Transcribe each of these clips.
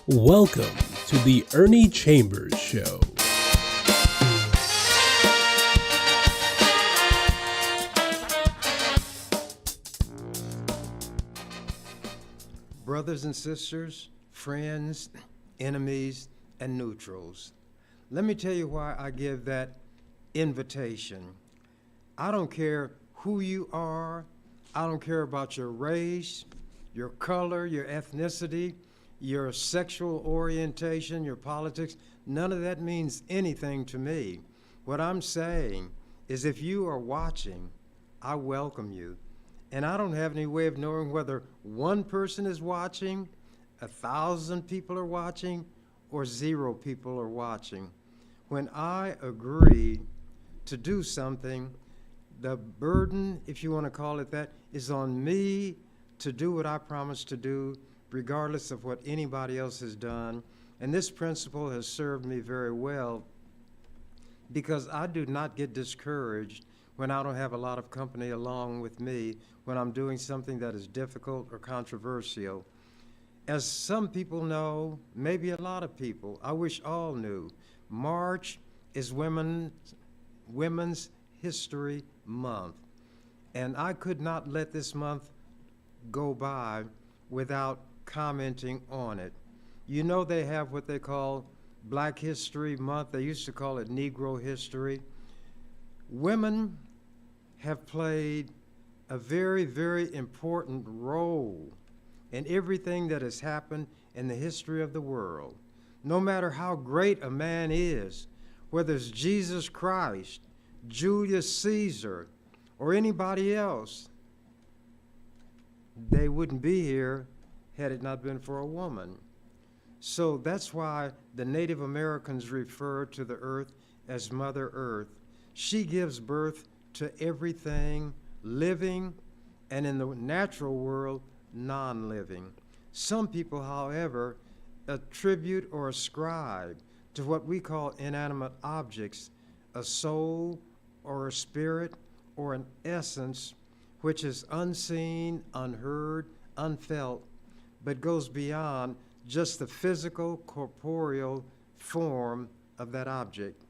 Welcome to the Ernie Chambers Show. Brothers and sisters, friends, enemies, and neutrals, let me tell you why I give that invitation. I don't care who you are. I don't care about your race, your color, your ethnicity, your sexual orientation, your politics. None of that means anything to me. What I'm saying is if you are watching, I welcome you. And I don't have any way of knowing whether one person is watching, 1,000 people are watching, or 0 people are watching. When I agree to do something, the burden, if you want to call it that, is on me to do what I promised to do, regardless of what anybody else has done. And this principle has served me very well because I do not get discouraged when I don't have a lot of company along with me when I'm doing something that is difficult or controversial. As some people know, maybe a lot of people, I wish all knew, March is Women's History Month. And I could not let this month go by without commenting on it. You know they have what they call Black History Month. They used to call it Negro History. Women have played a very, very important role in everything that has happened in the history of the world. No matter how great a man is, whether it's Jesus Christ, Julius Caesar, or anybody else, they wouldn't be here had it not been for a woman. So that's why the Native Americans refer to the earth as Mother Earth. She gives birth to everything living, and in the natural world, non-living. Some people, however, attribute or ascribe to what we call inanimate objects a soul or a spirit or an essence which is unseen, unheard, unfelt, but goes beyond just the physical, corporeal form of that object.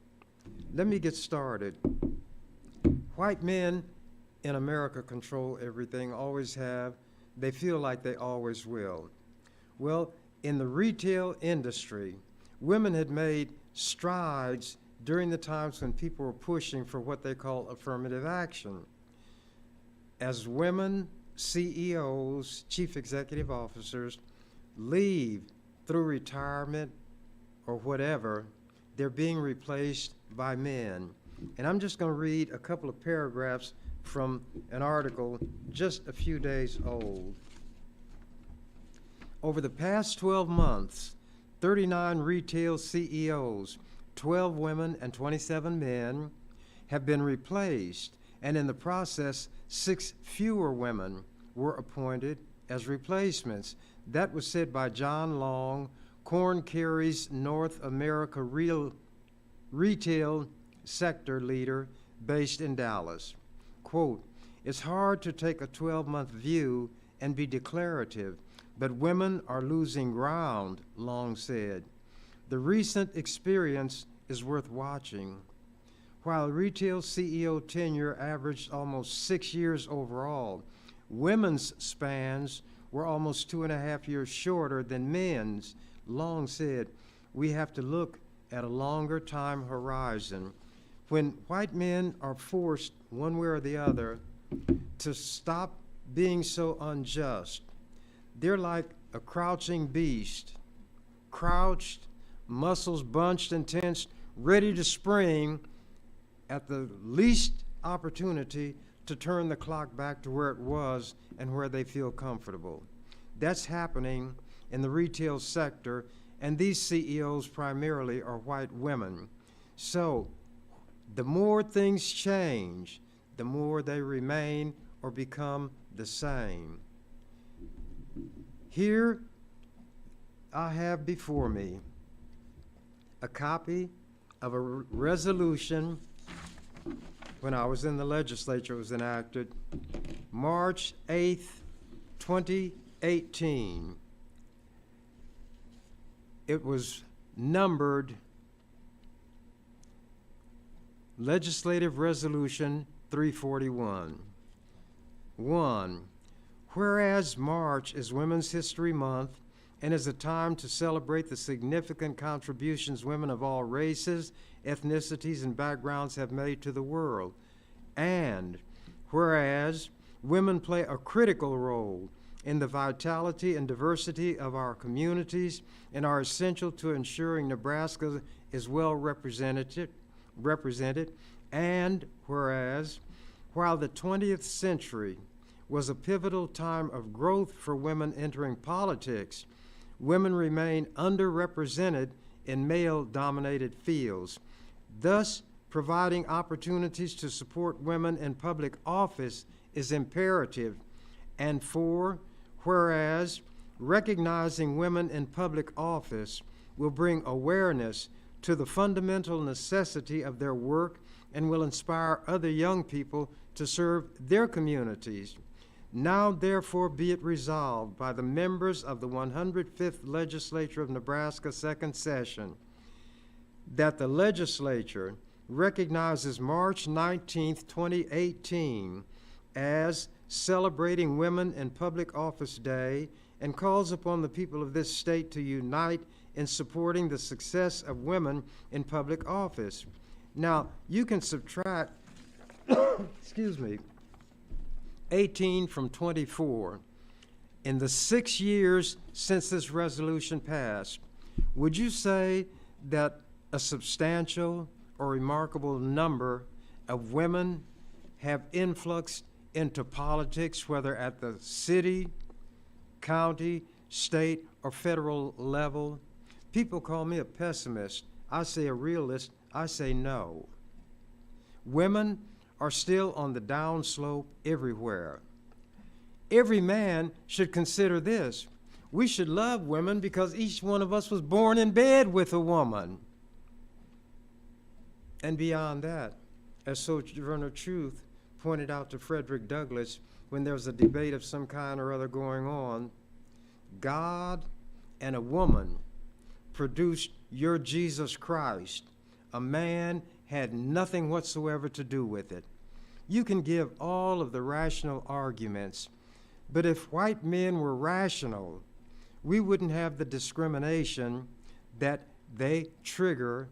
Let me get started. White men in America control everything, always have. They feel like they always will. Well, in the retail industry, women had made strides during the times when people were pushing for what they call affirmative action. As women CEOs, chief executive officers, leave through retirement or whatever, they're being replaced by men. And I'm just going to read a couple of paragraphs from an article just a few days old. Over the past 12 months, 39 retail CEOs, 12 women and 27 men, have been replaced, and in the process, 6 fewer women were appointed as replacements. That was said by John Long, Korn Kerry's North America retail sector leader based in Dallas. Quote, "It's hard to take a 12-month view and be declarative, but women are losing ground," Long said. "The recent experience is worth watching. While retail CEO tenure averaged almost 6 years overall, women's spans were almost 2.5 years shorter than men's," Long said. "We have to look at a longer time horizon. When white men are forced, one way or the other, to stop being so unjust, they're like a crouching beast, crouched, muscles bunched and tensed, ready to spring at the least opportunity to turn the clock back to where it was and where they feel comfortable. That's happening in the retail sector, and these CEOs primarily are white women. So the more things change, the more they remain or become the same. Here I have before me a copy of a resolution when I was in the legislature. It was enacted March 8th, 2018. it was numbered Legislative Resolution 341. 1. Whereas March is Women's History Month and is a time to celebrate the significant contributions women of all races, ethnicities, and backgrounds have made to the world. And whereas women play a critical role in the vitality and diversity of our communities and are essential to ensuring Nebraska is well represented, and whereas while the 20th century was a pivotal time of growth for women entering politics, women remain underrepresented in male-dominated fields, thus providing opportunities to support women in public office is imperative. And 4, whereas recognizing women in public office will bring awareness to the fundamental necessity of their work and will inspire other young people to serve their communities. Now therefore be it resolved by the members of the 105th Legislature of Nebraska Second Session that the legislature recognizes March 19th, 2018 as Celebrating Women in Public Office Day and calls upon the people of this state to unite in supporting the success of women in public office. Now, you can subtract, 18 from 24. In the 6 years since this resolution passed, would you say that a substantial or remarkable number of women have influxed into politics, whether at the city, county, state, or federal level? People call me a pessimist. I say a realist. I say no. Women are still on the downslope everywhere. Every man should consider this. We should love women because each one of us was born in bed with a woman. And beyond that, as Sojourner Truth pointed out to Frederick Douglass when there was a debate of some kind or other going on, God and a woman produced your Jesus Christ. A man had nothing whatsoever to do with it. You can give all of the rational arguments, but if white men were rational, we wouldn't have the discrimination that they trigger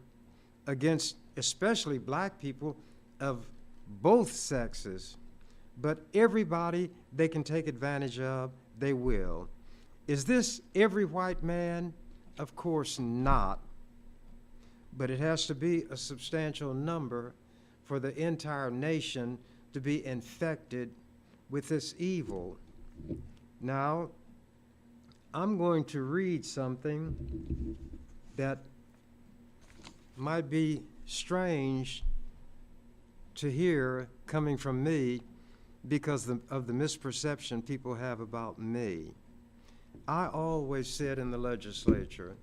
against especially black people of both sexes. But everybody they can take advantage of, they will. Is this every white man? Of course not. But it has to be a substantial number for the entire nation to be infected with this evil. Now, I'm going to read something that might be strange to hear coming from me because of the misperception people have about me. I always said in the legislature,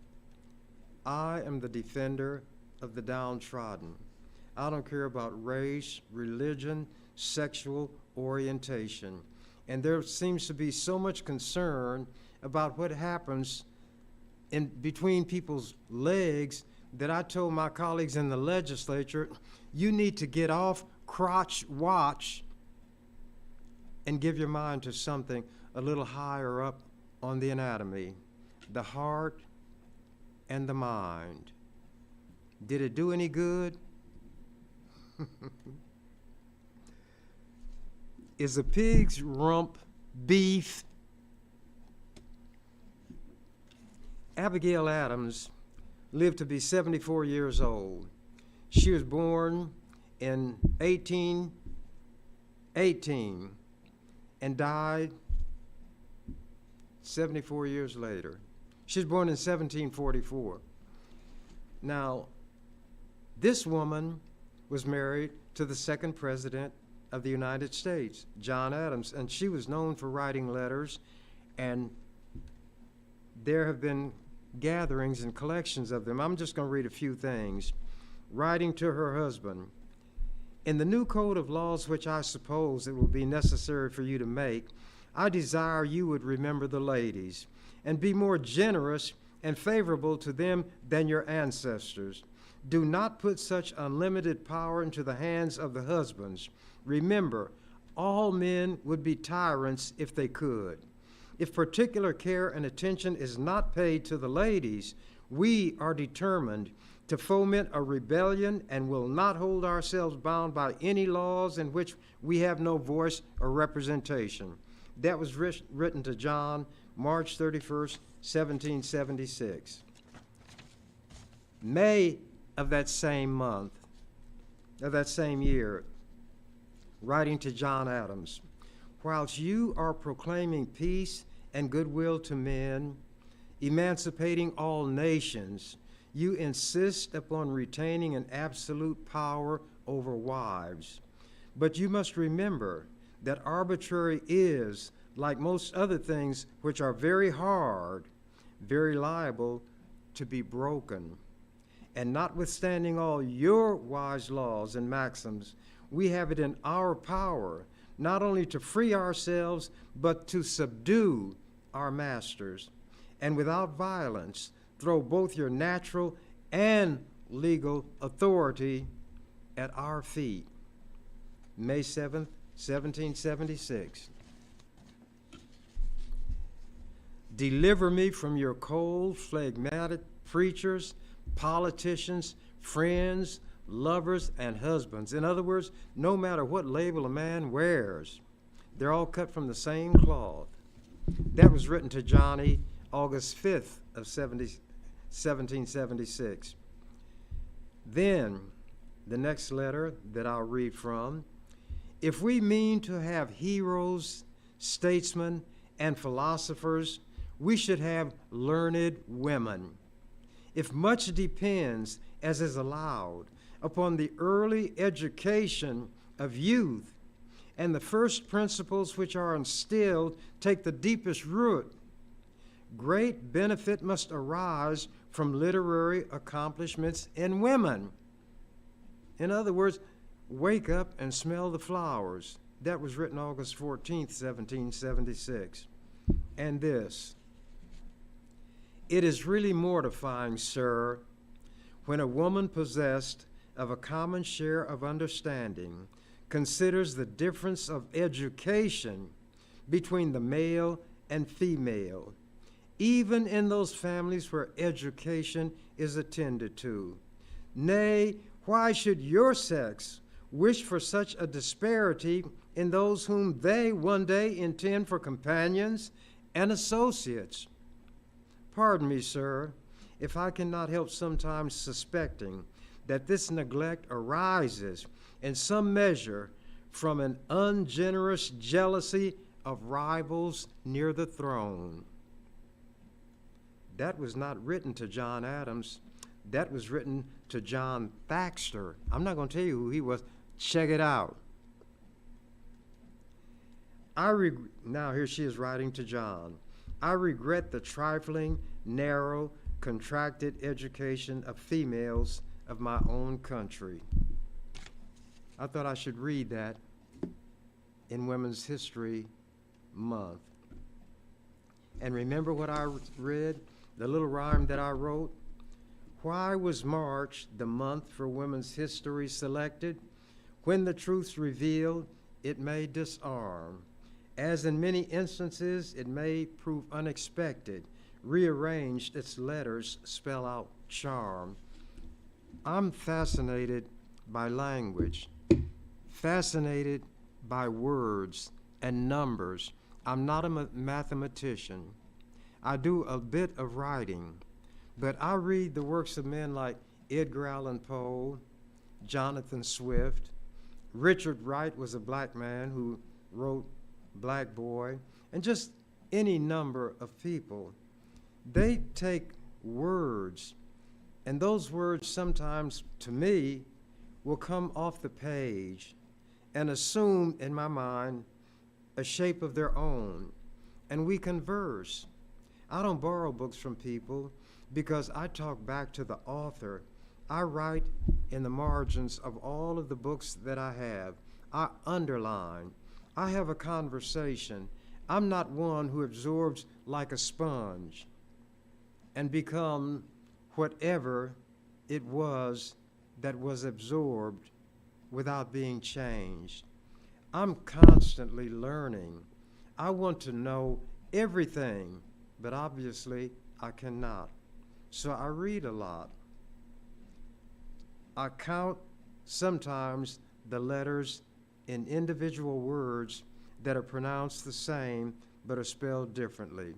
I am the defender of the downtrodden. I don't care about race, religion, sexual orientation. And there seems to be so much concern about what happens in between people's legs that I told my colleagues in the legislature, you need to get off crotch watch and give your mind to something a little higher up on the anatomy, the heart and the mind. Did it do any good? Is a pig's rump beef? Abigail Adams lived to be 74 years old. She was born in 1818 and died 74 years later. She was born in 1744. Now, this woman was married to the second president of the United States, John Adams, and she was known for writing letters, and there have been gatherings and collections of them. I'm just going to read a few things. Writing to her husband, in the new code of laws which I suppose it will be necessary for you to make, I desire you would remember the ladies and be more generous and favorable to them than your ancestors. Do not put such unlimited power into the hands of the husbands. Remember, all men would be tyrants if they could. If particular care and attention is not paid to the ladies, we are determined to foment a rebellion and will not hold ourselves bound by any laws in which we have no voice or representation. That was written to John, March 31st, 1776. May of that same month, of that same year, writing to John Adams, whilst you are proclaiming peace and goodwill to men, emancipating all nations, you insist upon retaining an absolute power over wives. But you must remember that arbitrary is, like most other things which are very hard, very liable to be broken. And notwithstanding all your wise laws and maxims, we have it in our power not only to free ourselves, but to subdue our masters, and without violence throw both your natural and legal authority at our feet. May 7th, 1776. Deliver me from your cold, phlegmatic preachers, politicians, friends, lovers, and husbands. In other words, no matter what label a man wears, they're all cut from the same cloth. That was written to Johnny August 5th of 1776. Then, the next letter that I'll read from, if we mean to have heroes, statesmen, and philosophers, we should have learned women. If much depends, as is allowed, upon the early education of youth, and the first principles which are instilled take the deepest root, great benefit must arise from literary accomplishments in women. In other words, wake up and smell the flowers. That was written August 14th, 1776. And this, it is really mortifying, sir, when a woman possessed of a common share of understanding considers the difference of education between the male and female, even in those families where education is attended to. Nay, why should your sex wish for such a disparity in those whom they one day intend for companions and associates? Pardon me, sir, if I cannot help sometimes suspecting that this neglect arises in some measure from an ungenerous jealousy of rivals near the throne. That was not written to John Adams. That was written to John Thaxter. I'm not going to tell you who he was. Check it out. Now here she is writing to John. I regret the trifling, narrow, contracted education of females of my own country. I thought I should read that in Women's History Month. And remember what I read? The little rhyme that I wrote? Why was March, the month for women's history, selected? When the truth's revealed, it may disarm. As in many instances, it may prove unexpected. Rearranged, its letters spell out charm. I'm fascinated by language, fascinated by words and numbers. I'm not a mathematician. I do a bit of writing, but I read the works of men like Edgar Allan Poe, Jonathan Swift. Richard Wright was a black man who wrote Black Boy, and just any number of people. They take words, and those words sometimes, to me, will come off the page and assume, in my mind, a shape of their own, and we converse. I don't borrow books from people because I talk back to the author. I write in the margins of all of the books that I have. I underline. I have a conversation. I'm not one who absorbs like a sponge. and become whatever it was that was absorbed without being changed. I'm constantly learning. I want to know everything, but obviously I cannot. So I read a lot. I count sometimes the letters in individual words that are pronounced the same but are spelled differently.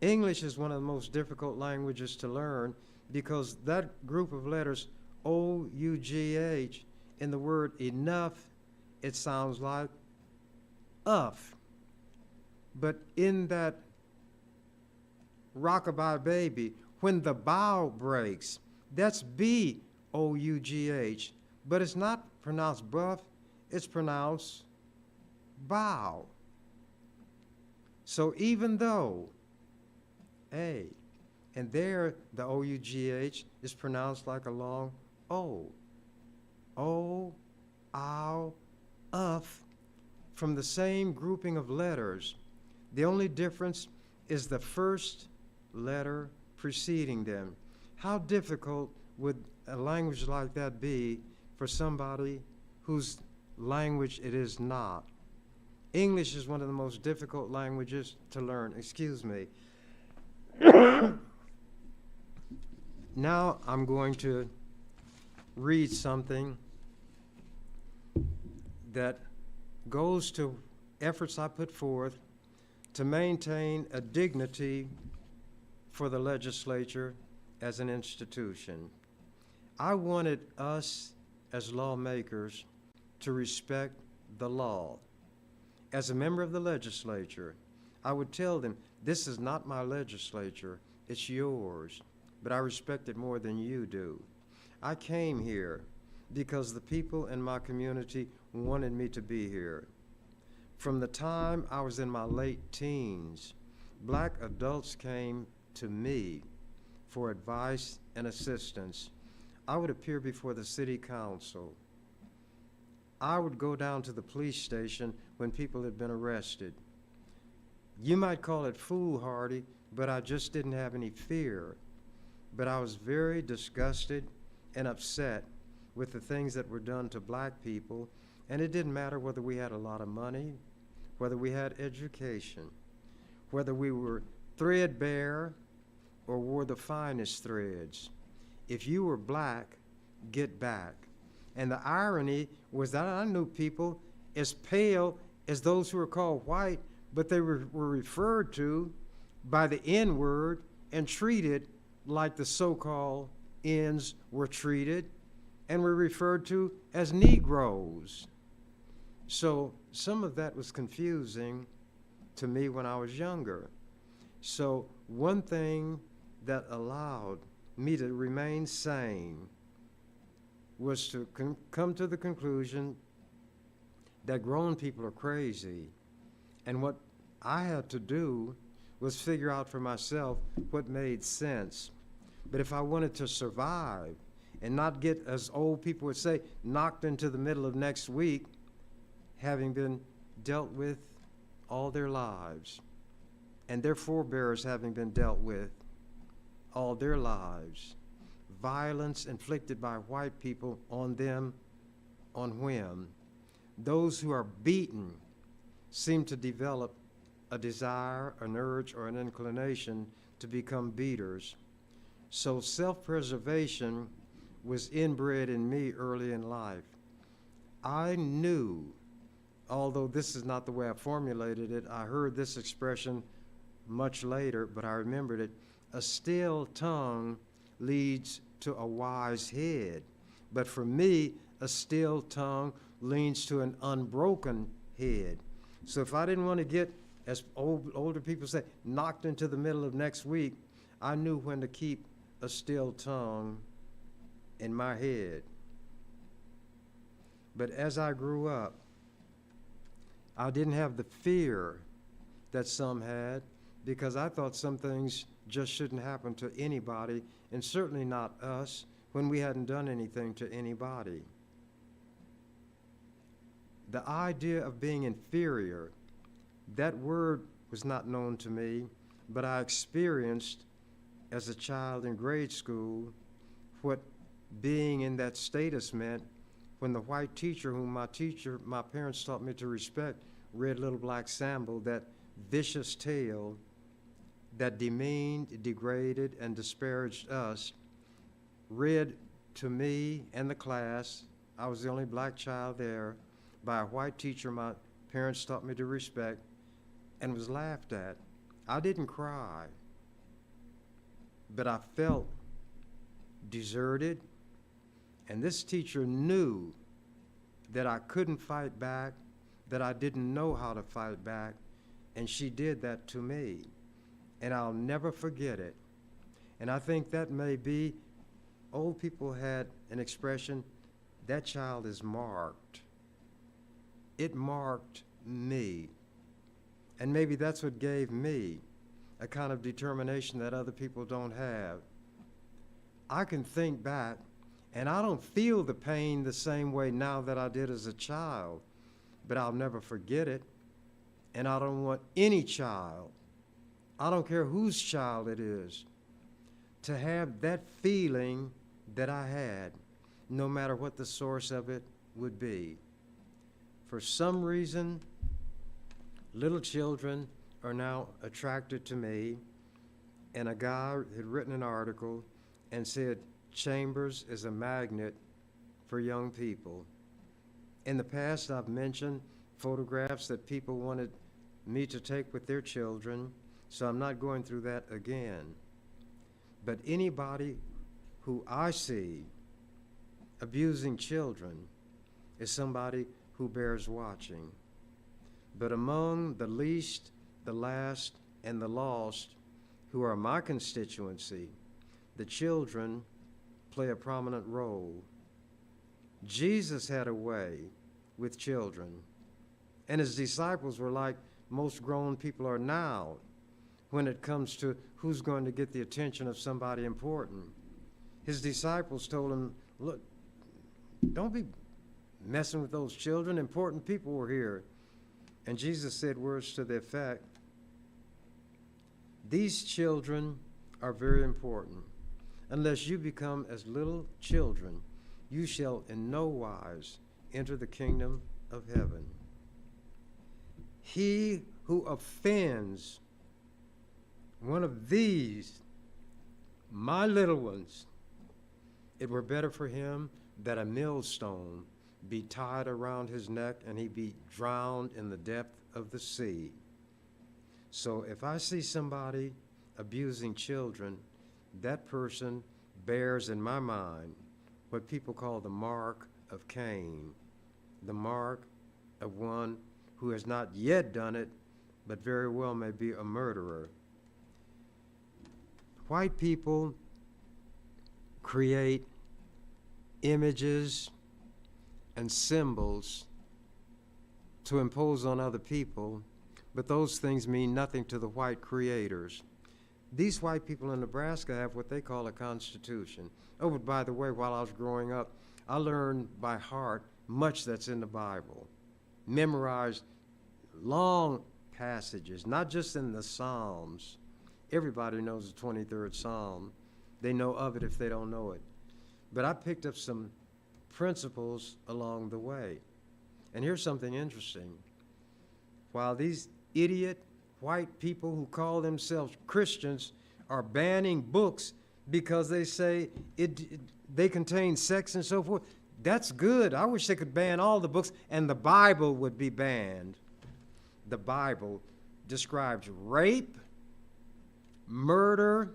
English is one of the most difficult languages to learn because that group of letters, O-U-G-H, in the word enough, it sounds like uff. But in that rockabye baby, when the bow breaks, that's B-O-U-G-H. But it's not pronounced buff, it's pronounced bow. So even though A, and there the O-U-G-H is pronounced like a long O. O, ow, uff, from the same grouping of letters. The only difference is the first letter preceding them. How difficult would a language like that be for somebody whose language it is not? English is one of the most difficult languages to learn. Excuse me. Now I'm going to read something that goes to efforts I put forth to maintain a dignity for the legislature as an institution. I wanted us as lawmakers to respect the law. As a member of the legislature, I would tell them, this is not my legislature, it's yours, but I respect it more than you do. I came here because the people in my community wanted me to be here. From the time I was in my late teens, black adults came to me for advice and assistance. I would appear before the city council. I would go down to the police station when people had been arrested. You might call it foolhardy, but I just didn't have any fear. But I was very disgusted and upset with the things that were done to black people, and it didn't matter whether we had a lot of money, whether we had education, whether we were threadbare or wore the finest threads. If you were black, get back. And the irony was that I knew people as pale as those who were called white, but they were referred to by the N-word and treated like the so-called N's were treated and were referred to as Negroes. So some of that was confusing to me when I was younger. So one thing that allowed me to remain sane was to come to the conclusion that grown people are crazy. And what I had to do was figure out for myself what made sense. But if I wanted to survive and not get, as old people would say, knocked into the middle of next week, having been dealt with all their lives, and their forebears having been dealt with all their lives, violence inflicted by white people on them on whim. Those who are beaten seem to develop a desire, an urge, or an inclination to become beaters. So self-preservation was inbred in me early in life. I knew, although this is not the way I formulated it, I heard this expression much later, but I remembered it. A still tongue leads to a wise head. But for me, a still tongue leads to an unbroken head. So if I didn't want to get, as older people say, knocked into the middle of next week, I knew when to keep a still tongue in my head. But as I grew up, I didn't have the fear that some had, because I thought some things just shouldn't happen to anybody, and certainly not us, when we hadn't done anything to anybody. The idea of being inferior, that word was not known to me, but I experienced as a child in grade school what being in that status meant when the white teacher, whom my parents taught me to respect, read Little Black Sambo, that vicious tale that demeaned, degraded, and disparaged us, read to me and the class. I was the only black child there, by a white teacher my parents taught me to respect, and was laughed at. I didn't cry, but I felt deserted, and this teacher knew that I couldn't fight back, that I didn't know how to fight back, and she did that to me, and I'll never forget it. And I think that may be, old people had an expression, that child is marked. It marked me. And maybe that's what gave me a kind of determination that other people don't have. I can think back, and I don't feel the pain the same way now that I did as a child, but I'll never forget it. And I don't want any child, I don't care whose child it is, to have that feeling that I had, no matter what the source of it would be. For some reason, little children are now attracted to me, and a guy had written an article and said, Chambers is a magnet for young people. In the past, I've mentioned photographs that people wanted me to take with their children, so I'm not going through that again. But anybody who I see abusing children is somebody who bears watching. But among the least, the last, and the lost, who are my constituency, the children play a prominent role. Jesus had a way with children, and his disciples were like most grown people are now when it comes to who's going to get the attention of somebody important. His disciples told him, look, don't be messing with those children. Important people were here. And Jesus said words to the effect, these children are very important. Unless you become as little children, you shall in no wise enter the kingdom of heaven. He who offends one of these, my little ones, it were better for him that a millstone be tied around his neck and he be drowned in the depth of the sea. So if I see somebody abusing children, that person bears in my mind what people call the mark of Cain, the mark of one who has not yet done it, but very well may be a murderer. White people create images and symbols to impose on other people, but those things mean nothing to the white creators. These white people in Nebraska have what they call a constitution. Oh, but by the way, while I was growing up, I learned by heart much that's in the Bible. Memorized long passages, not just in the Psalms. Everybody knows the 23rd Psalm. They know of it if they don't know it. But I picked up some principles along the way. And here's something interesting. While these idiot white people who call themselves Christians are banning books because they say they contain sex and so forth, that's good. I wish they could ban all the books and the Bible would be banned. The Bible describes rape, murder,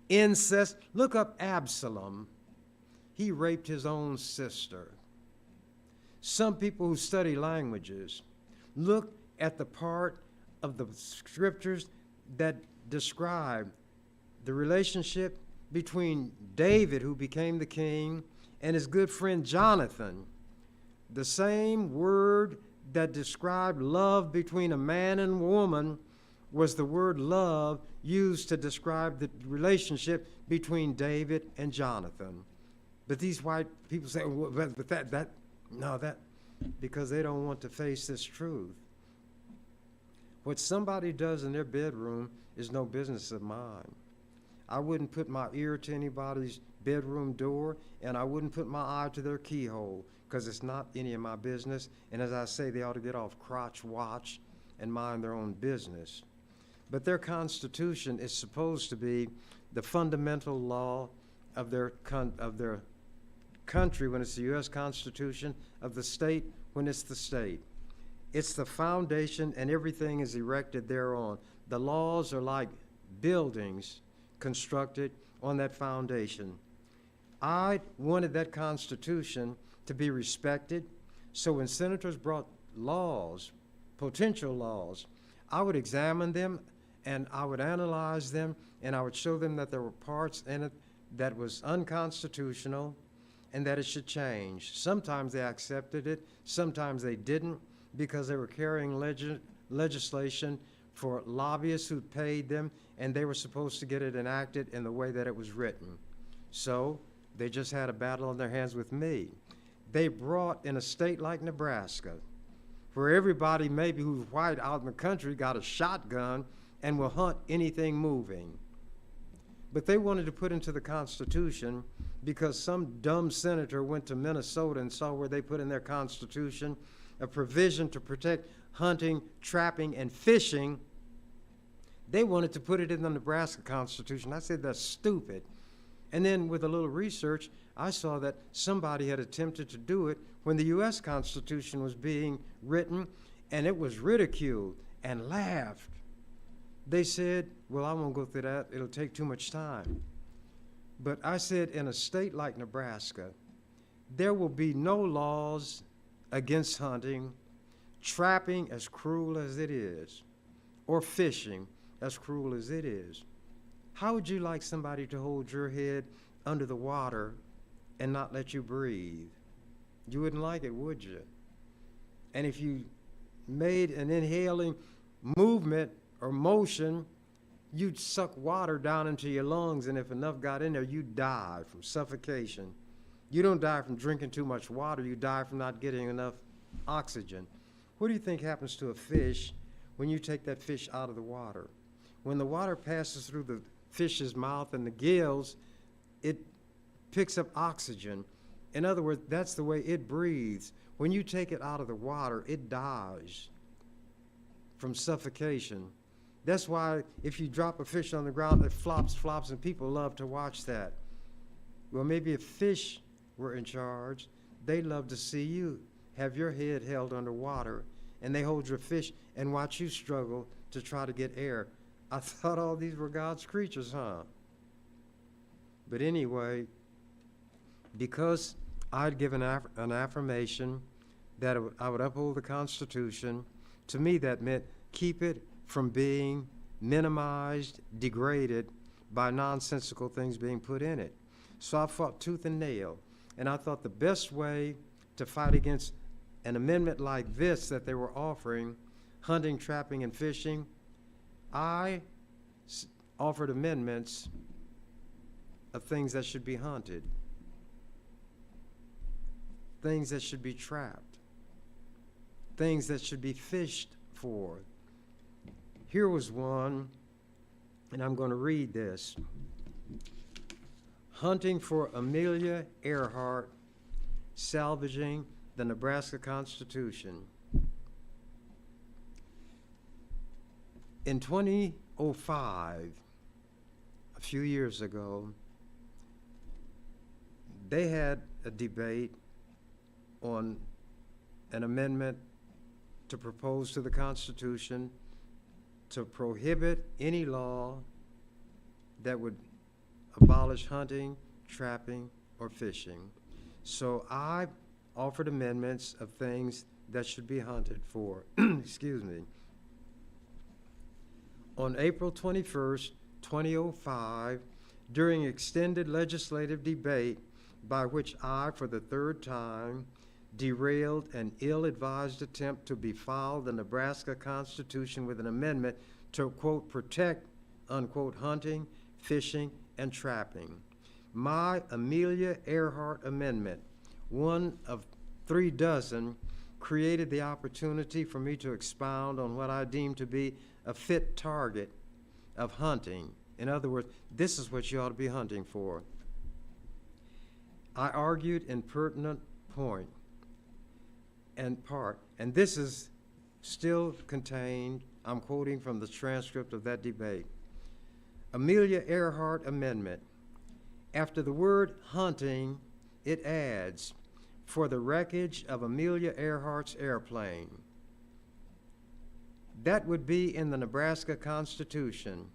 incest. Look up Absalom. He raped his own sister. Some people who study languages look at the part of the scriptures that describe the relationship between David, who became the king, and his good friend Jonathan. The same word that described love between a man and woman was the word love used to describe the relationship between David and Jonathan. But these white people say, well, but that, because they don't want to face this truth. What somebody does in their bedroom is no business of mine. I wouldn't put my ear to anybody's bedroom door, and I wouldn't put my eye to their keyhole, because it's not any of my business. And as I say, they ought to get off crotch watch and mind their own business. But their Constitution is supposed to be the fundamental law of their country when it's the U.S. Constitution, of the state when it's the state. It's the foundation, and everything is erected thereon. The laws are like buildings constructed on that foundation. I wanted that Constitution to be respected, so when senators brought laws, potential laws, I would examine them and I would analyze them, and I would show them that there were parts in it that was unconstitutional and that it should change. Sometimes they accepted it, sometimes they didn't, because they were carrying legislation for lobbyists who paid them, and they were supposed to get it enacted in the way that it was written. So they just had a battle on their hands with me. They brought, in a state like Nebraska, where everybody maybe who's white out in the country got a shotgun and will hunt anything moving. But they wanted to put into the Constitution, because some dumb senator went to Minnesota and saw where they put in their Constitution a provision to protect hunting, trapping, and fishing. They wanted to put it in the Nebraska Constitution. I said, that's stupid. And then with a little research, I saw that somebody had attempted to do it when the U.S. Constitution was being written, and it was ridiculed and laughed. They said, well, I won't go through that. It'll take too much time. But I said, in a state like Nebraska, there will be no laws against hunting, trapping, as cruel as it is, or fishing, as cruel as it is. How would you like somebody to hold your head under the water and not let you breathe? You wouldn't like it, would you? And if you made an inhaling movement or motion, you'd suck water down into your lungs, and if enough got in there, you'd die from suffocation. You don't die from drinking too much water, you die from not getting enough oxygen. What do you think happens to a fish when you take that fish out of the water? When the water passes through the fish's mouth and the gills, it picks up oxygen. In other words, that's the way it breathes. When you take it out of the water, it dies from suffocation. That's why if you drop a fish on the ground, it flops, and people love to watch that. Well, maybe if fish were in charge, they'd love to see you have your head held underwater, and they hold your fish and watch you struggle to try to get air. I thought all these were God's creatures, huh? But anyway, because I'd given an affirmation that I would uphold the Constitution, to me that meant keep it from being minimized, degraded by nonsensical things being put in it. So I fought tooth and nail, and I thought the best way to fight against an amendment like this that they were offering, hunting, trapping, and fishing, I offered amendments of things that should be hunted, things that should be trapped, things that should be fished for. Here was one, and I'm going to read this. Hunting for Amelia Earhart, salvaging the Nebraska Constitution. In 2005, a few years ago, they had a debate on an amendment to propose to the Constitution to prohibit any law that would abolish hunting, trapping, or fishing. So I offered amendments of things that should be hunted for. Excuse me. On April 21st, 2005, during extended legislative debate by which I, for the third time, derailed an ill-advised attempt to befoul the Nebraska Constitution with an amendment to, quote, protect, unquote, hunting, fishing, and trapping. My Amelia Earhart amendment, one of 3 dozen, created the opportunity for me to expound on what I deemed to be a fit target of hunting In other words, this is what you ought to be hunting for. I argued in pertinent point and part, and this is still contained, I'm quoting from the transcript of that debate. Amelia Earhart Amendment. After the word hunting, it adds, for the wreckage of Amelia Earhart's airplane. That would be in the Nebraska Constitution.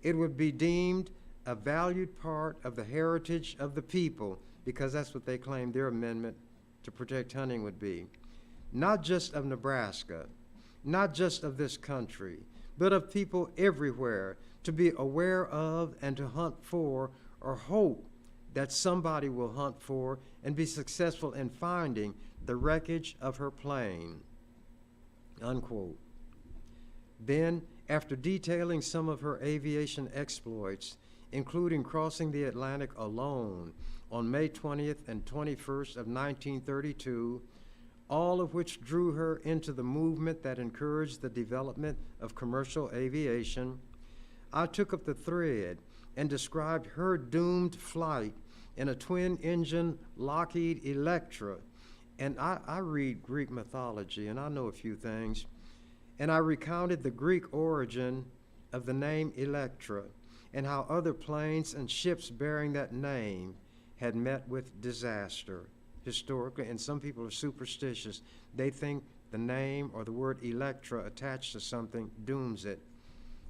It would be deemed a valued part of the heritage of the people, because that's what they claimed their amendment to protect hunting would be. Not just of Nebraska, not just of this country, but of people everywhere, to be aware of and to hunt for, or hope that somebody will hunt for and be successful in finding the wreckage of her plane, unquote. Then, after detailing some of her aviation exploits, including crossing the Atlantic alone on May 20th and 21st of 1932, all of which drew her into the movement that encouraged the development of commercial aviation, I took up the thread and described her doomed flight in a twin-engine Lockheed Electra. And I read Greek mythology, and I know a few things. And I recounted the Greek origin of the name Electra and how other planes and ships bearing that name had met with disaster historically, and some people are superstitious. They think the name or the word Electra attached to something dooms it.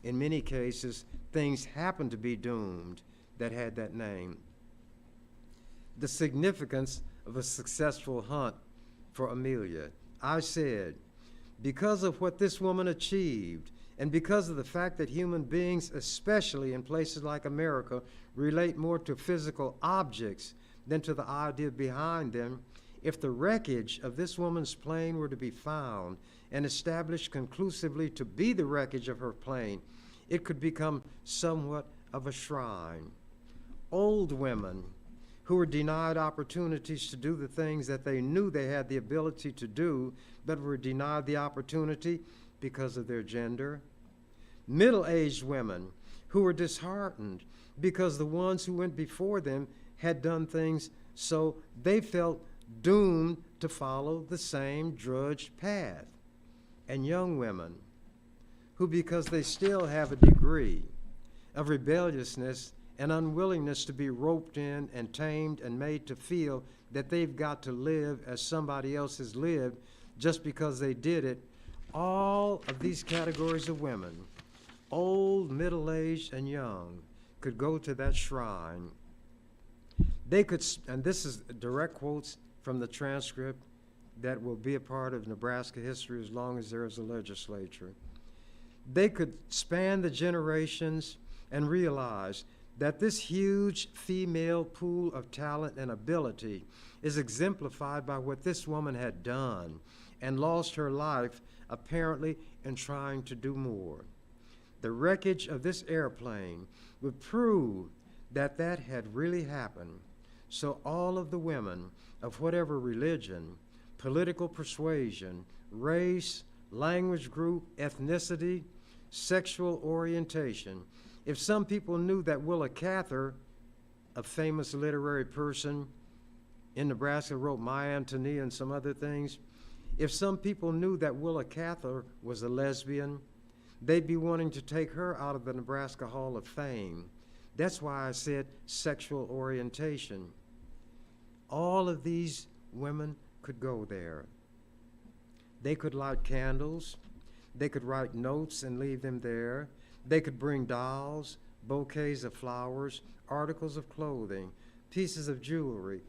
In many cases, things happen to be doomed that had that name. The significance of a successful hunt for Amelia. I said, because of what this woman achieved, and because of the fact that human beings, especially in places like America, relate more to physical objects than to the idea behind them, if the wreckage of this woman's plane were to be found and established conclusively to be the wreckage of her plane, it could become somewhat of a shrine. Old women who were denied opportunities to do the things that they knew they had the ability to do, but were denied the opportunity because of their gender. Middle-aged women who were disheartened because the ones who went before them had done things so they felt doomed to follow the same drudge path. And young women who, because they still have a degree of rebelliousness and unwillingness to be roped in and tamed and made to feel that they've got to live as somebody else has lived just because they did it, all of these categories of women, old, middle-aged, and young, could go to that shrine. They could, and this is direct quotes from the transcript that will be a part of Nebraska history as long as there is a legislature. They could span the generations and realize that this huge female pool of talent and ability is exemplified by what this woman had done and lost her life apparently in trying to do more. The wreckage of this airplane would prove that that had really happened. So all of the women of whatever religion, political persuasion, race, language group, ethnicity, sexual orientation, if some people knew that Willa Cather, a famous literary person in Nebraska, wrote My Antonia and some other things, if some people knew that Willa Cather was a lesbian, they'd be wanting to take her out of the Nebraska Hall of Fame. That's why I said sexual orientation. All of these women could go there. They could light candles. They could write notes and leave them there. They could bring dolls, bouquets of flowers, articles of clothing, pieces of jewelry,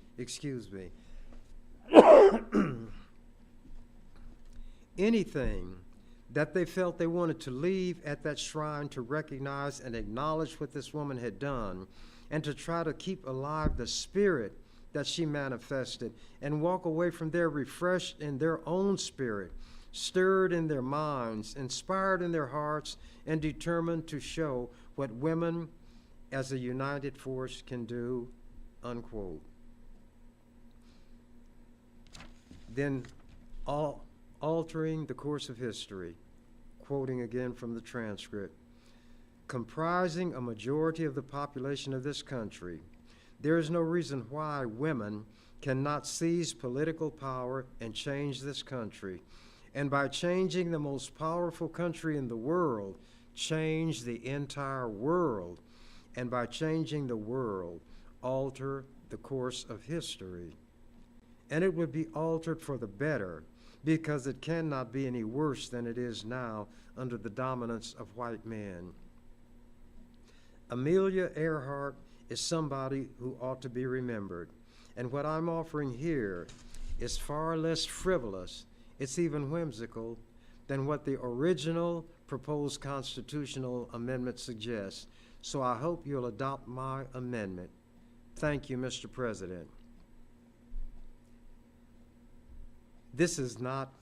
anything that they felt they wanted to leave at that shrine to recognize and acknowledge what this woman had done, and to try to keep alive the spirit that she manifested, and walk away from there refreshed in their own spirit, stirred in their minds, inspired in their hearts, and determined to show what women as a united force can do, unquote. Then altering the course of history, quoting again from the transcript, comprising a majority of the population of this country. There is no reason why women cannot seize political power and change this country. And by changing the most powerful country in the world, change the entire world. And by changing the world, alter the course of history. And it would be altered for the better, because it cannot be any worse than it is now under the dominance of white men. Amelia Earhart is somebody who ought to be remembered. And what I'm offering here is far less frivolous, it's even whimsical, than what the original proposed constitutional amendment suggests. So I hope you'll adopt my amendment. Thank you, Mr. President. This is not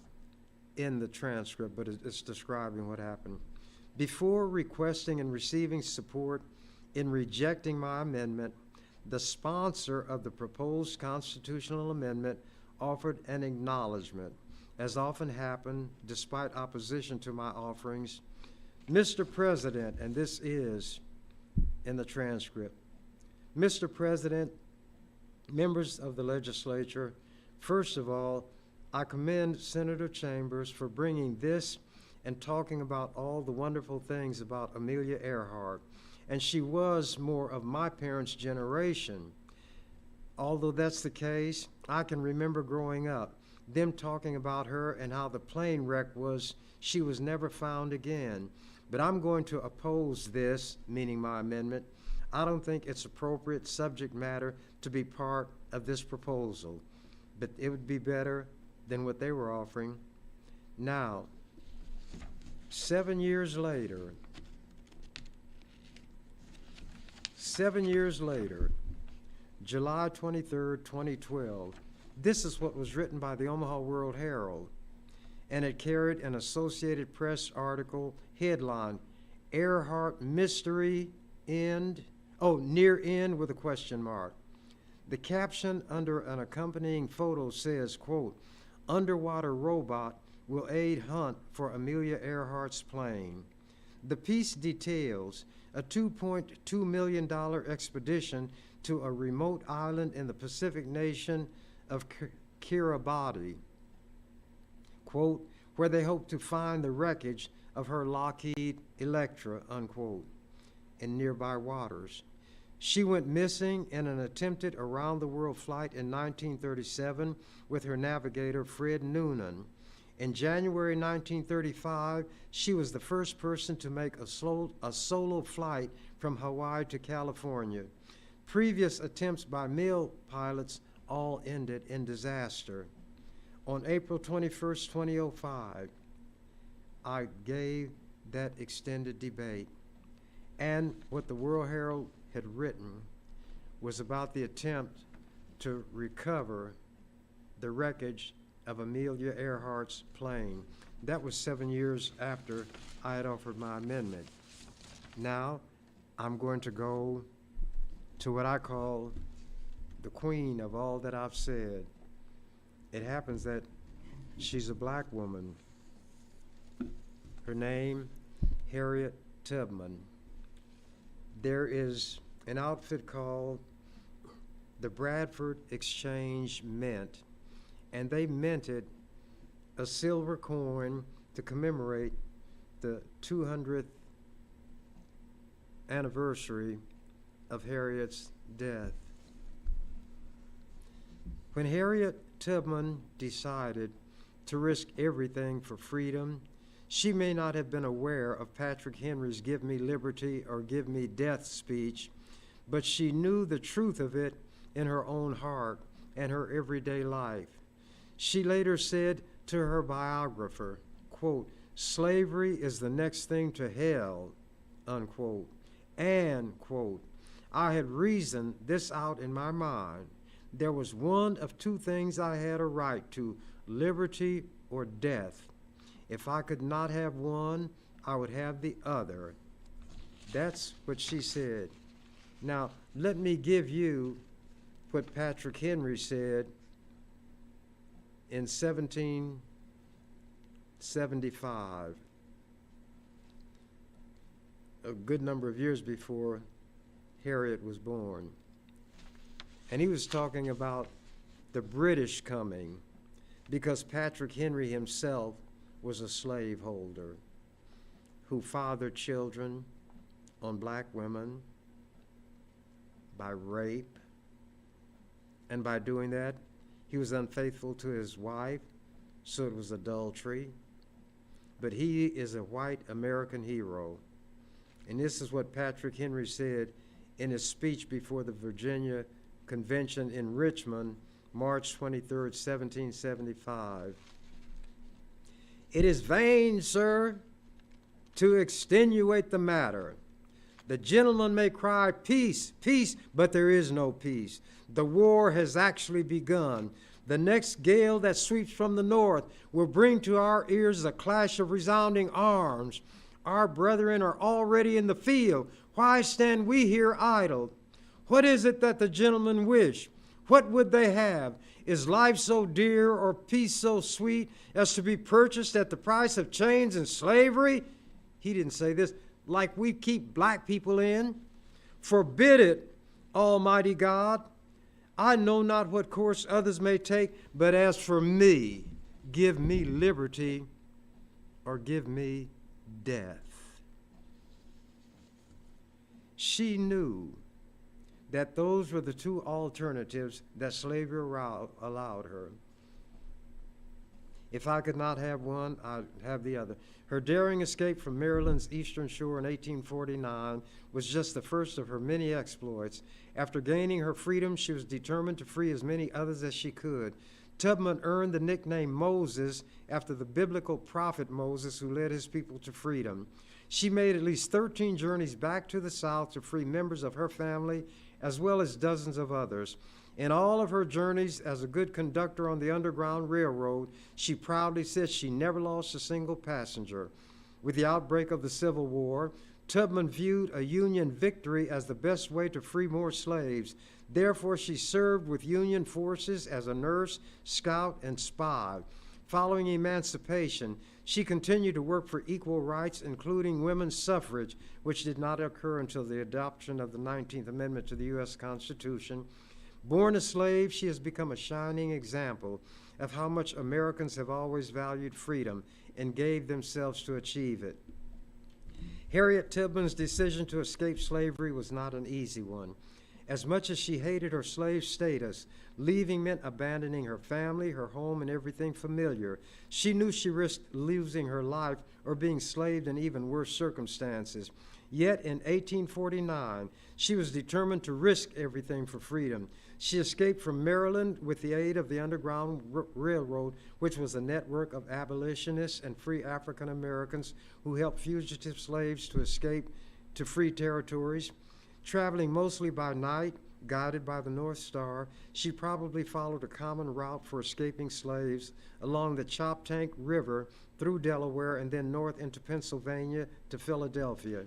in the transcript, but it's describing what happened. Before requesting and receiving support in rejecting my amendment, the sponsor of the proposed constitutional amendment offered an acknowledgement, as often happened despite opposition to my offerings. Mr. President, and this is in the transcript, Mr. President, members of the legislature, first of all, I commend Senator Chambers for bringing this and talking about all the wonderful things about Amelia Earhart. And she was more of my parents' generation. Although that's the case, I can remember growing up, them talking about her and how the plane wreck was, she was never found again. But I'm going to oppose this, meaning my amendment. I don't think it's appropriate subject matter to be part of this proposal, but it would be better than what they were offering. Now, 7 years later, July 23rd, 2012, this is what was written by the Omaha World Herald, and it carried an Associated Press article headline, Earhart Mystery End, near end with a question mark. The caption under an accompanying photo says, quote, underwater robot will aid hunt for Amelia Earhart's plane. The piece details a $2.2 million expedition to a remote island in the Pacific nation of Kiribati, quote, where they hope to find the wreckage of her Lockheed Electra, unquote, in nearby waters. She went missing in an attempted around-the-world flight in 1937 with her navigator, Fred Noonan. In January 1935, she was the first person to make a solo flight from Hawaii to California. Previous attempts by male pilots all ended in disaster. On April 21st, 2005, I gave that extended debate. And what the World Herald had written was about the attempt to recover the wreckage of Amelia Earhart's plane. That was 7 years after I had offered my amendment. Now, I'm going to go to what I call the queen of all that I've said. It happens that she's a black woman. Her name, Harriet Tubman. There is an outfit called the Bradford Exchange Mint, and they minted a silver coin to commemorate the 200th anniversary of Harriet's death. When Harriet Tubman decided to risk everything for freedom, she may not have been aware of Patrick Henry's "Give me liberty or give me death" speech, but she knew the truth of it in her own heart and her everyday life. She later said to her biographer, quote, slavery is the next thing to hell, unquote, and, quote, I had reasoned this out in my mind. There was one of two things I had a right to, liberty or death. If I could not have one, I would have the other. That's what she said. Now, let me give you what Patrick Henry said in 1775. a good number of years before Harriet was born. And he was talking about the British coming because Patrick Henry himself was a slaveholder who fathered children on black women by rape. And by doing that, he was unfaithful to his wife, so it was adultery. But he is a white American hero. And this is what Patrick Henry said in his speech before the Virginia Convention in Richmond, March 23, 1775. It is vain, sir, to extenuate the matter. The gentleman may cry, peace, peace, but there is no peace. The war has actually begun. The next gale that sweeps from the north will bring to our ears a clash of resounding arms. Our brethren are already in the field. Why stand we here idle? What is it that the gentlemen wish? What would they have? Is life so dear or peace so sweet as to be purchased at the price of chains and slavery? He didn't say this. Like we keep black people in? Forbid it, Almighty God. I know not what course others may take, but as for me, give me liberty or give me death. She knew that those were the two alternatives that slavery allowed her. If I could not have one, I'd have the other. Her daring escape from Maryland's eastern shore in 1849 was just the first of her many exploits. After gaining her freedom, she was determined to free as many others as she could. Tubman earned the nickname Moses after the biblical prophet Moses, who led his people to freedom. She made at least 13 journeys back to the South to free members of her family, as well as dozens of others. In all of her journeys as a good conductor on the Underground Railroad, she proudly said she never lost a single passenger. With the outbreak of the Civil War, Tubman viewed a Union victory as the best way to free more slaves. Therefore, she served with Union forces as a nurse, scout, and spy. Following emancipation, she continued to work for equal rights, including women's suffrage, which did not occur until the adoption of the 19th Amendment to the U.S. Constitution. Born a slave, she has become a shining example of how much Americans have always valued freedom and gave themselves to achieve it. Harriet Tubman's decision to escape slavery was not an easy one. As much as she hated her slave status, leaving meant abandoning her family, her home, and everything familiar. She knew she risked losing her life or being enslaved in even worse circumstances. Yet in 1849, she was determined to risk everything for freedom. She escaped from Maryland with the aid of the Underground Railroad, which was a network of abolitionists and free African Americans who helped fugitive slaves to escape to free territories. Traveling mostly by night, guided by the North Star, she probably followed a common route for escaping slaves along the Choptank River through Delaware and then north into Pennsylvania to Philadelphia.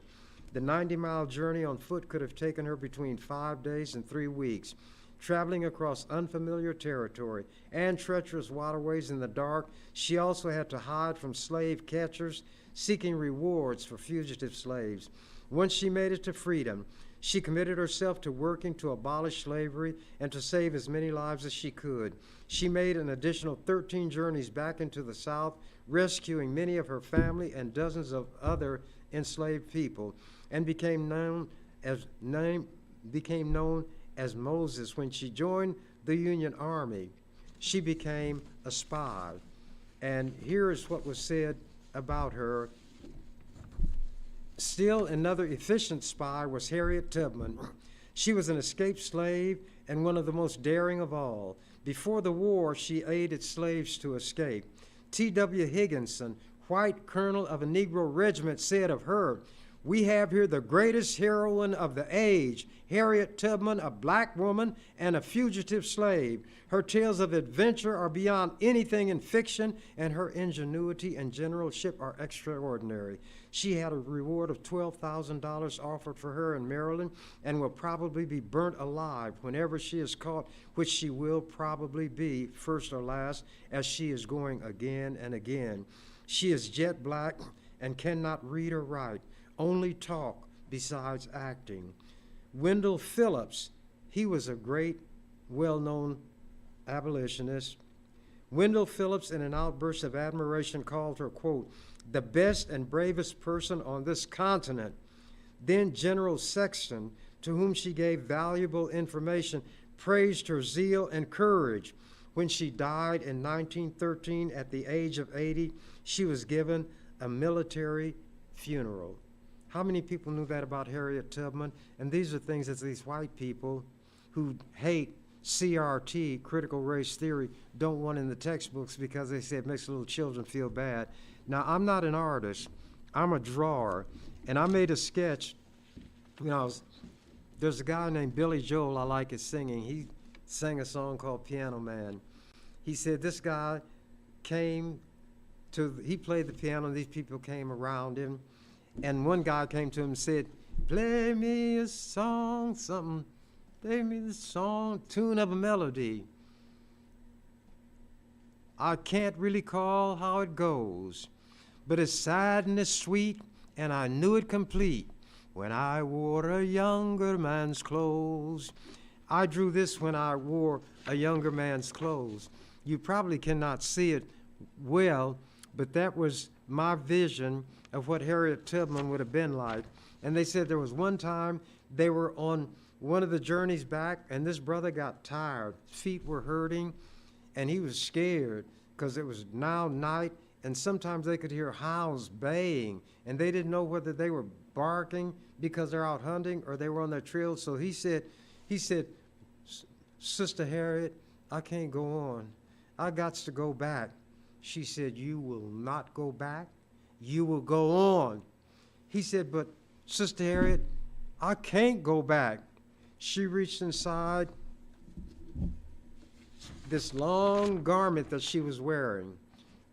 The 90-mile journey on foot could have taken her between 5 days and 3 weeks. Traveling across unfamiliar territory and treacherous waterways in the dark, she also had to hide from slave catchers seeking rewards for fugitive slaves. Once she made it to freedom, she committed herself to working to abolish slavery and to save as many lives as she could. She made an additional 13 journeys back into the South, rescuing many of her family and dozens of other enslaved people, and became known as Moses. When she joined the Union Army, she became a spy. And here is what was said about her. Still another efficient spy was Harriet Tubman. She was an escaped slave and one of the most daring of all. Before the war, she aided slaves to escape. T.W. Higginson, white colonel of a Negro regiment, said of her, "We have here the greatest heroine of the age, Harriet Tubman, a black woman and a fugitive slave. Her tales of adventure are beyond anything in fiction, and her ingenuity and generalship are extraordinary. She had a reward of $12,000 offered for her in Maryland and will probably be burnt alive whenever she is caught, which she will probably be, first or last, as she is going again and again. She is jet black and cannot read or write, only talk, besides acting. Wendell Phillips, he was a great, well-known abolitionist. Wendell Phillips, in an outburst of admiration, called her, quote, the best and bravest person on this continent. Then General Sexton, to whom she gave valuable information, praised her zeal and courage. When she died in 1913 at the age of 80, she was given a military funeral. How many people knew that about Harriet Tubman? And these are things that these white people who hate CRT, critical race theory, don't want in the textbooks because they say it makes little children feel bad. Now, I'm not an artist. I'm a drawer. And I made a sketch. There's a guy named Billy Joel I like his singing. He sang a song called Piano Man. He said this guy he played the piano and these people came around him. And one guy came to him and said, play me a song, something. Play me the song, tune of a melody. I can't really call how it goes, but it's sad and it's sweet, and I knew it complete when I wore a younger man's clothes. I drew this when I wore a younger man's clothes. You probably cannot see it well, but that was my vision of what Harriet Tubman would have been like. And they said there was one time they were on one of the journeys back, and this brother got tired. Feet were hurting, and he was scared because it was now night, and sometimes they could hear hounds baying, and they didn't know whether they were barking because they're out hunting or they were on their trail. So he said, Sister Harriet, I can't go on. I got to go back. She said, you will not go back. You will go on. He said, but Sister Harriet, I can't go back. She reached inside this long garment that she was wearing,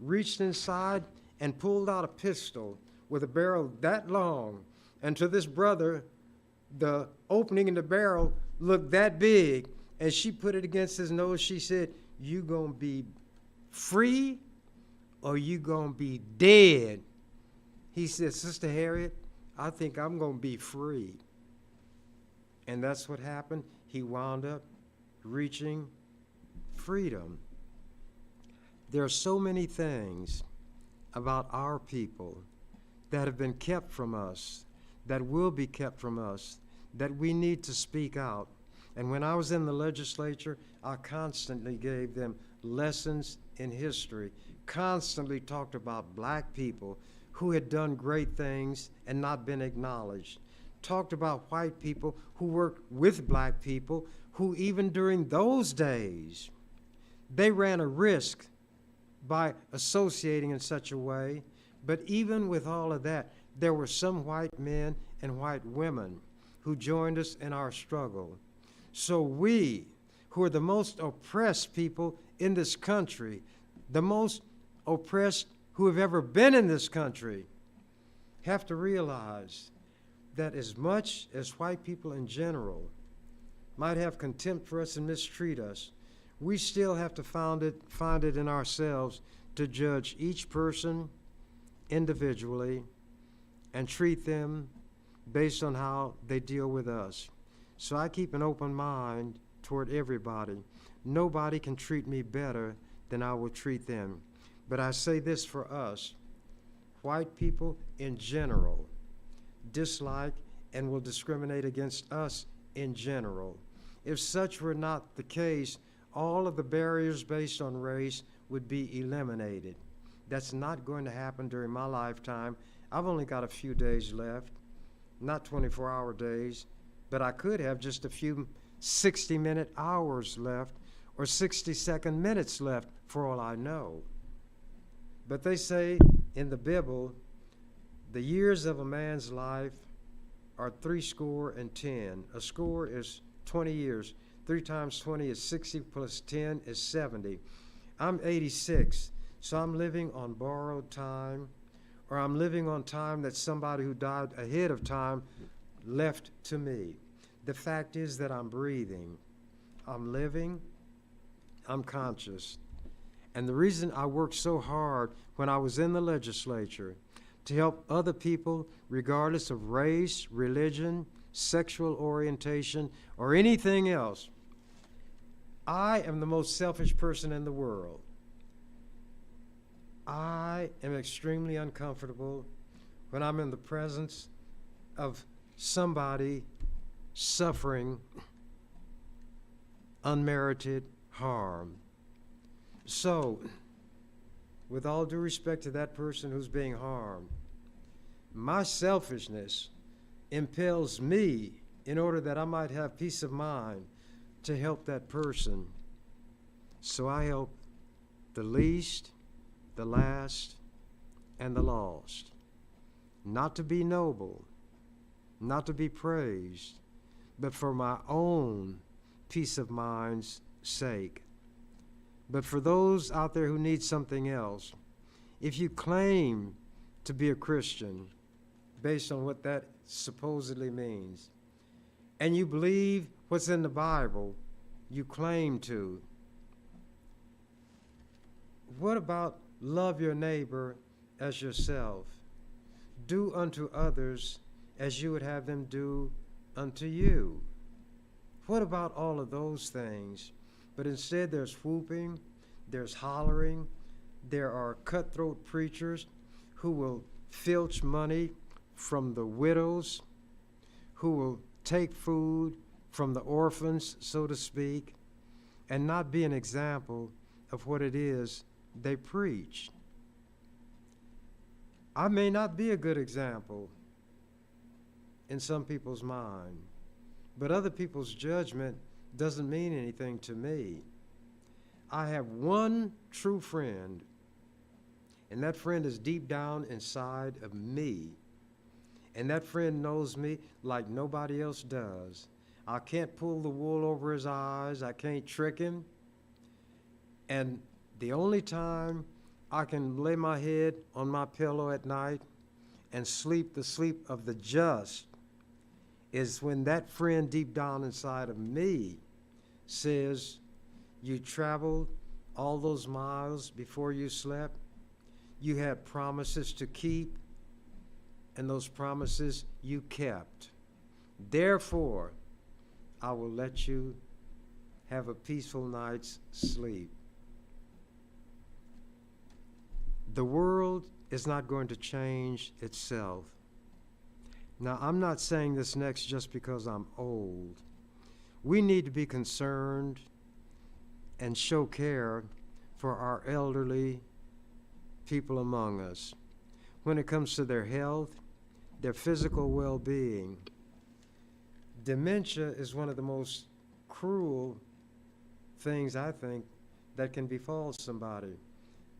reached inside and pulled out a pistol with a barrel that long. And to this brother, the opening in the barrel looked that big. And she put it against his nose. She said, you gonna be free or you gonna be dead? He said, Sister Harriet, I think I'm gonna be free. And that's what happened. He wound up reaching freedom. There are so many things about our people that have been kept from us, that will be kept from us, that we need to speak out. And when I was in the legislature, I constantly gave them lessons in history, constantly talked about black people who had done great things and not been acknowledged, talked about white people who worked with black people who even during those days, they ran a risk by associating in such a way. But even with all of that, there were some white men and white women who joined us in our struggle. So we, who are the most oppressed people in this country, the most oppressed who have ever been in this country, have to realize that as much as white people in general might have contempt for us and mistreat us, we still have to find it in ourselves to judge each person individually and treat them based on how they deal with us. So I keep an open mind toward everybody. Nobody can treat me better than I will treat them. But I say this for us, white people in general dislike and will discriminate against us in general. If such were not the case, all of the barriers based on race would be eliminated. That's not going to happen during my lifetime. I've only got a few days left, not 24-hour days, but I could have just a few 60-minute hours left or 60-second minutes left for all I know. But they say in the Bible, the years of a man's life are 70. A score is 20 years. 3 times 20 is 60 plus 10 is 70. I'm 86, so I'm living on borrowed time, or I'm living on time that somebody who died ahead of time left to me. The fact is that I'm breathing, I'm living, I'm conscious. And the reason I worked so hard when I was in the legislature, to help other people regardless of race, religion, sexual orientation, or anything else. I am the most selfish person in the world. I am extremely uncomfortable when I'm in the presence of somebody suffering unmerited harm. So, with all due respect to that person who's being harmed, my selfishness impels me, in order that I might have peace of mind, to help that person. So I help the least, the last, and the lost. Not to be noble, not to be praised, but for my own peace of mind's sake. But for those out there who need something else, if you claim to be a Christian based on what that supposedly means, and you believe what's in the Bible, you claim to, what about love your neighbor as yourself? Do unto others as you would have them do unto you. What about all of those things? But instead there's whooping, there's hollering, there are cutthroat preachers who will filch money from the widows, who will take food from the orphans, so to speak, and not be an example of what it is they preach. I may not be a good example in some people's mind, but other people's judgment doesn't mean anything to me. I have one true friend, and that friend is deep down inside of me. And that friend knows me like nobody else does. I can't pull the wool over his eyes. I can't trick him. And the only time I can lay my head on my pillow at night and sleep the sleep of the just is when that friend deep down inside of me says, you traveled all those miles before you slept. You had promises to keep, and those promises you kept. Therefore, I will let you have a peaceful night's sleep. The world is not going to change itself. Now, I'm not saying this next just because I'm old. We need to be concerned and show care for our elderly people among us when it comes to their health, their physical well-being. Dementia is one of the most cruel things, I think, that can befall somebody.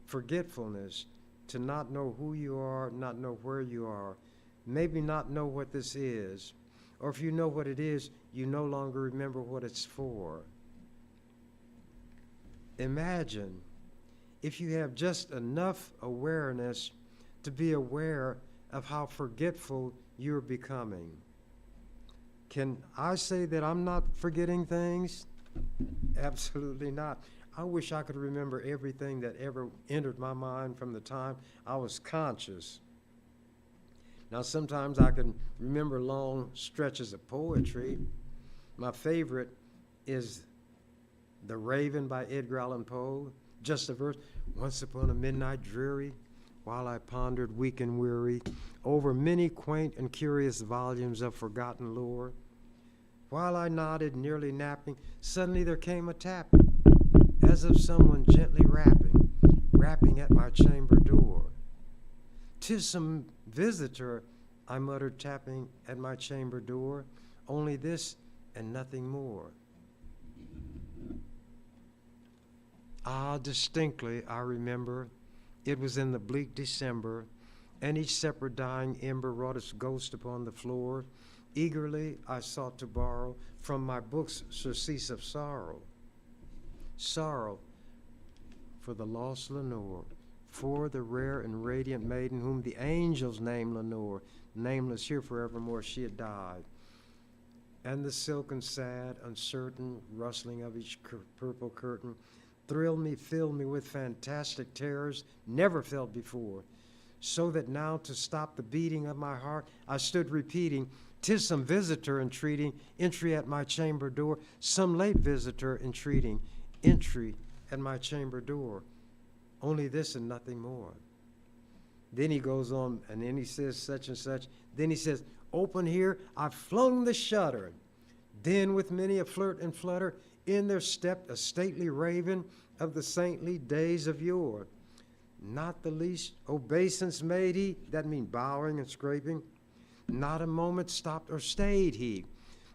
Forgetfulness, to not know who you are, not know where you are, maybe not know what this is, or if you know what it is, you no longer remember what it's for. Imagine if you have just enough awareness to be aware of how forgetful you're becoming. Can I say that I'm not forgetting things? Absolutely not. I wish I could remember everything that ever entered my mind from the time I was conscious. Now, sometimes I can remember long stretches of poetry. My favorite is The Raven by Edgar Allan Poe. Just a verse. Once upon a midnight dreary, while I pondered weak and weary over many quaint and curious volumes of forgotten lore, while I nodded, nearly napping, suddenly there came a tapping, as of someone gently rapping at my chamber door. 'Tis some visitor, I muttered, tapping at my chamber door, only this and nothing more. Ah, distinctly I remember, it was in the bleak December, and each separate dying ember wrought its ghost upon the floor. Eagerly I sought to borrow from my book's surcease of sorrow. Sorrow for the lost Lenore, for the rare and radiant maiden whom the angels name Lenore, nameless here forevermore she had died. And the silken, sad, uncertain rustling of each purple curtain thrilled me, filled me with fantastic terrors never felt before. so that now to stop the beating of my heart, I stood repeating, 'tis some visitor entreating entry at my chamber door, some late visitor entreating entry at my chamber door. Only this and nothing more. Then he goes on, and then he says such and such. Then he says, open here, I flung the shutter. Then with many a flirt and flutter, in there stepped a stately raven of the saintly days of yore. Not the least obeisance made he, that mean bowing and scraping. Not a moment stopped or stayed he,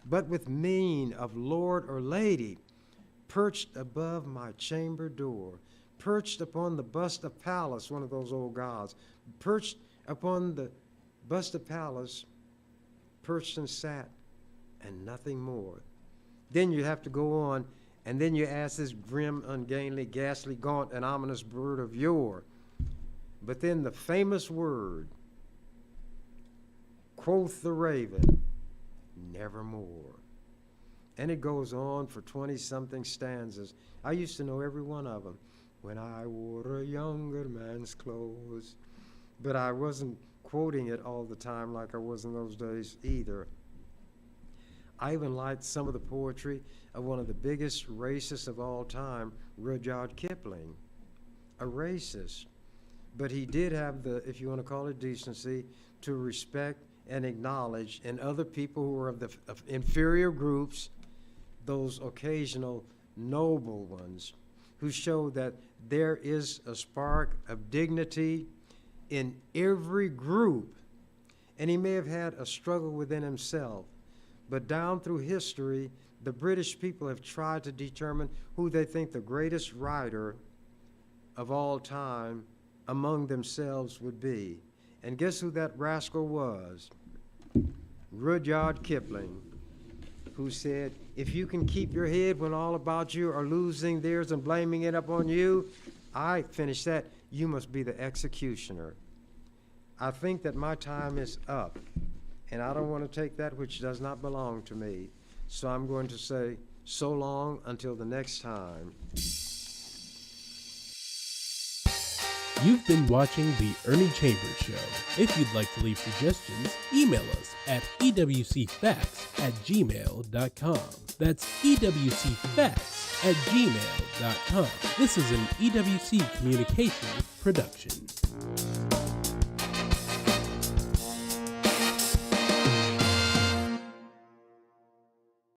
but with mien of lord or lady, perched above my chamber door, perched upon the bust of Pallas, one of those old gods, perched upon the bust of Pallas, perched and sat, and nothing more. Then you have to go on, and then you ask this grim, ungainly, ghastly, gaunt, and ominous bird of yore. But then the famous word, quoth the raven, nevermore. And it goes on for 20-something stanzas. I used to know every one of them. When I wore a younger man's clothes. But I wasn't quoting it all the time like I was in those days either. I even liked some of the poetry of one of the biggest racists of all time, Rudyard Kipling. A racist. But he did have the, if you want to call it decency, to respect and acknowledge in other people who were of inferior groups, those occasional noble ones, who show that there is a spark of dignity in every group. And he may have had a struggle within himself, but down through history, the British people have tried to determine who they think the greatest writer of all time among themselves would be. And guess who that rascal was? Rudyard Kipling, who said, if you can keep your head when all about you are losing theirs and blaming it up on you, I finish that, you must be the executioner. I think that my time is up, and I don't want to take that which does not belong to me. So I'm going to say so long until the next time. You've been watching The Ernie Chambers Show. If you'd like to leave suggestions, email us at ewcfacts@gmail.com. That's ewcfacts@gmail.com. This is an EWC Communications production.